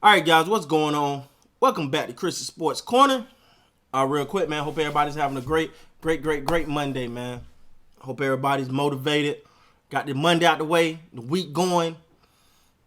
All right, guys, what's going on? Welcome back to Chris's Sports Corner. Real quick, man. Hope everybody's having a great Monday, man. Hope everybody's motivated. Got the Monday out the way, the week going.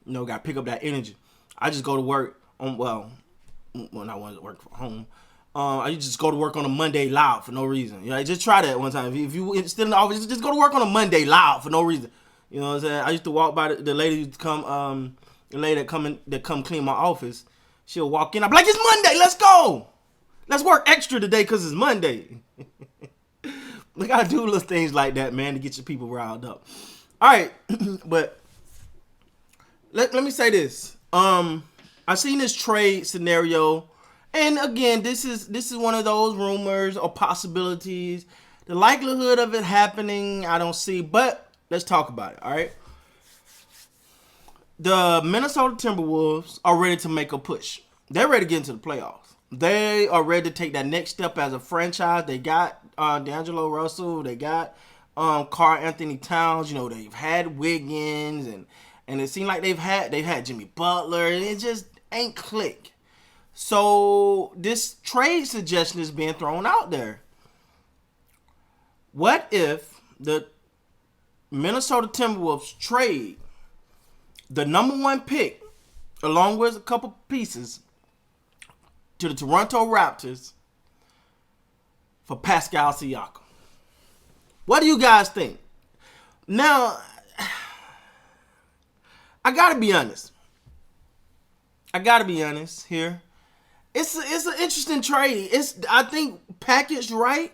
Got to pick up that energy. I just go to work on when I want to work from home. I just go to work on a Monday loud for no reason. Just try that one time. If you still in the office, just go to work on a Monday loud for no reason. You know what I'm saying? I used to walk by the lady who come. The lady that come clean my office, she'll walk in. I'm like, it's Monday. Let's go. Let's work extra today because it's Monday. We gotta do little things like that, man, to get your people riled up. All right, but let me say this. I seen this trade scenario, and again, this is one of those rumors or possibilities. The likelihood of it happening, I don't see, but let's talk about it. All right. The Minnesota Timberwolves are ready to make a push. They're ready to get into the playoffs. They are ready to take that next step as a franchise. They got D'Angelo Russell. They got Karl Anthony Towns. They've had Wiggins, and it seemed like they've had Jimmy Butler, and it just ain't click. So this trade suggestion is being thrown out there. What if the Minnesota Timberwolves trade the number one pick, along with a couple pieces, to the Toronto Raptors for Pascal Siakam? What do you guys think? Now, I gotta be honest. Here. It's an interesting trade. I think packaged right.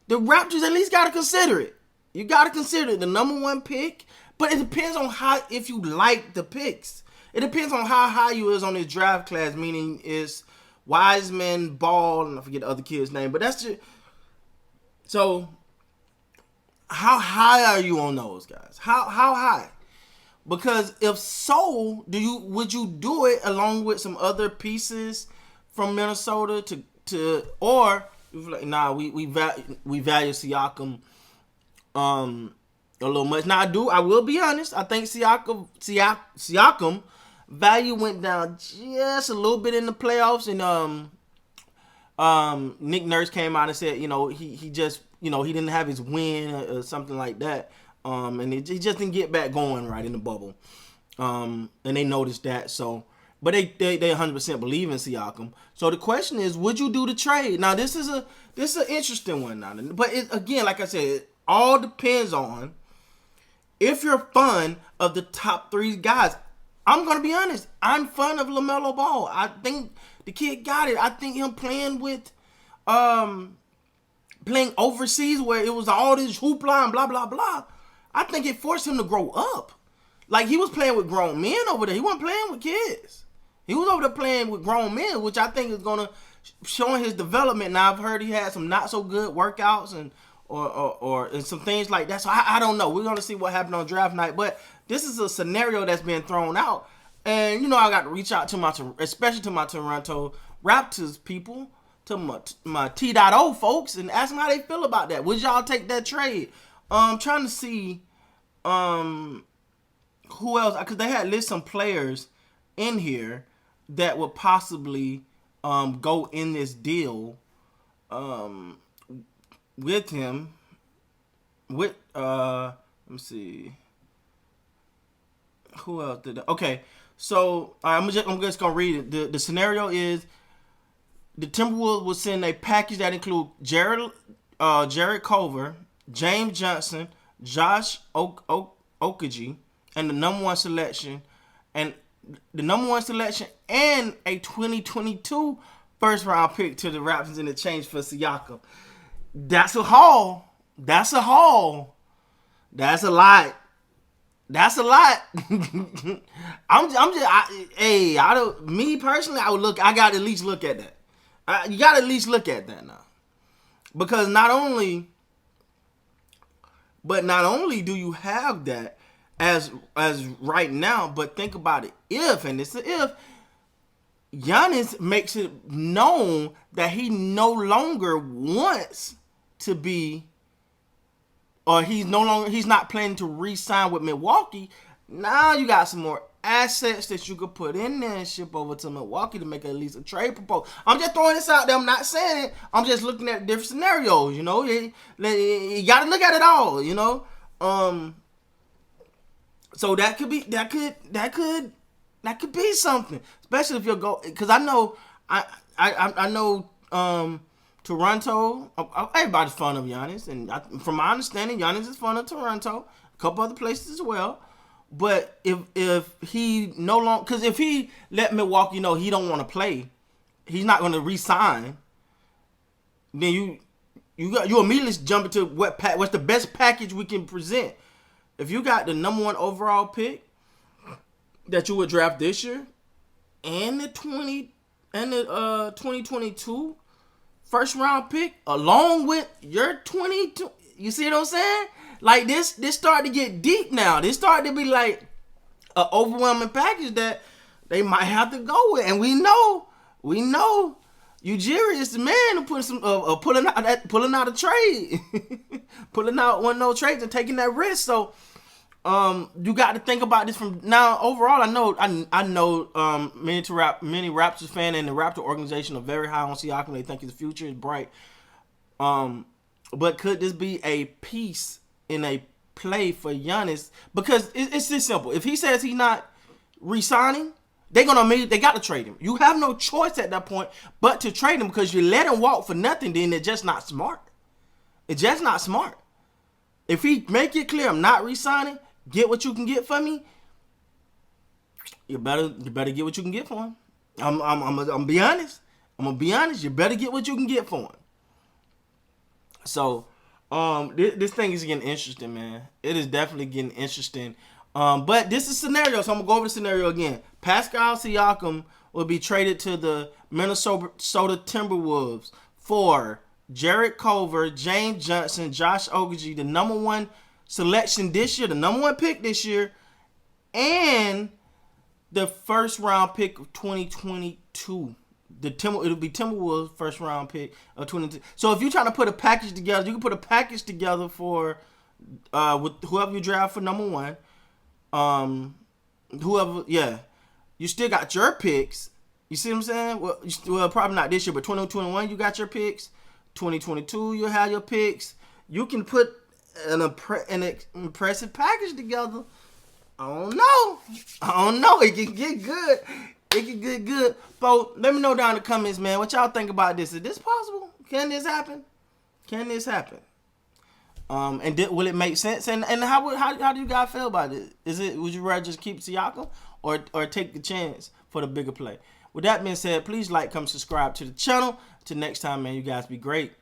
The Raptors at least gotta consider it. You gotta consider the number one pick. But it depends on if you like the picks. It depends on how high you is on this draft class, meaning it's Wiseman, Ball, and I forget the other kid's name. But that's just... So, how high are you on those guys? How high? Because if so, would you do it along with some other pieces from Minnesota or nah, we value Siakam a little much. Now I will be honest. I think Siakam value went down just a little bit in the playoffs, and Nick Nurse came out and said, he just he didn't have his win or something like that, and he just didn't get back going right in the bubble, and they noticed that. So, but they 100% believe in Siakam. So the question is, would you do the trade? Now this is an interesting one now, but again, like I said, it all depends on if you're fond of the top three guys. I'm going to be honest. I'm fond of LaMelo Ball. I think the kid got it. I think him playing overseas where it was all this hoopla and blah, blah, blah, I think it forced him to grow up. Like, he was playing with grown men over there. He wasn't playing with kids. He was over there playing with grown men, which I think is going to show his development. Now, I've heard he had some not so good workouts and some things like that. So I don't know. We're gonna see what happened on draft night. But this is a scenario that's been thrown out, and I got to reach out to especially to my Toronto Raptors people, to my T.O folks, and ask them how they feel about that. Would y'all take that trade? Trying to see who else, because they had listed some players in here that would possibly go in this deal. With him, let me see, who else did that? Okay, so I'm just gonna read it. The scenario is the Timberwolves will send a package that includes Jared Culver, James Johnson, Josh Okogie, and the number one selection, and a 2022 first round pick to the Raptors in exchange for Siakam. That's a haul. That's a lot. Me personally, I got to at least look at that. You got to at least look at that now. Because not only do you have that as right now, but think about it. If Giannis makes it known that he no longer wants to be, or he's not planning to re-sign with Milwaukee, now you got some more assets that you could put in there and ship over to Milwaukee to make at least a trade proposal. I'm just throwing this out there. I'm not saying it. I'm just looking at different scenarios. You know, you got to look at it all. You know, so that could be be something, especially if you're because I know Toronto. Everybody's fond of Giannis, and from my understanding, Giannis is fond of Toronto. A couple other places as well. But if he no longer, because if he let Milwaukee know he don't want to play, he's not going to re-sign. Then you immediately jump into what's the best package we can present. If you got the number 1 overall pick that you would draft this year, and the 2022 first round pick, along with your 22, you see what I'm saying? Like this started to get deep now. This started to be like an overwhelming package that they might have to go with, and we know, Ujiri is the man who put some pulling out a trade, pulling out one of those trades and taking that risk. So you got to think about this from now. Overall, I know many Raptors fan and the Raptor organization are very high on Siakam. They think his future is bright. But could this be a piece in a play for Giannis? Because it's this simple. If he says he's not re-signing, they got to trade him. You have no choice at that point but to trade him, because you let him walk for nothing, then it's just not smart. It's just not smart. If he make it clear, I'm not re-signing, get what you can get for me, you better get what you can get for him. I'm gonna be honest. You better get what you can get for him. So, this thing is getting interesting, man. It is definitely getting interesting. But this is scenario, so I'm gonna go over the scenario again. Pascal Siakam will be traded to the Minnesota Timberwolves for Jarrett Culver, James Johnson, Josh Okogie, the number 1 selection this year, the number 1 pick this year, and the first round pick of 2022. It'll be Timberwolves first round pick of 2022. So if you're trying to put a package together, you can put a package together for with whoever you draft for number 1. You still got your picks. You see what I'm saying? Well, probably not this year, but 2021 you got your picks. 2022 you'll have your picks. You can put an impressive package together. I don't know. It can get good. But let me know down in the comments, man, what y'all think about this. Is this possible? Can this happen? And will it make sense? And how do you guys feel about it? Would you rather just keep Siakam or take the chance for the bigger play? With that being said, please like, comment, subscribe to the channel. Till next time, man, you guys be great.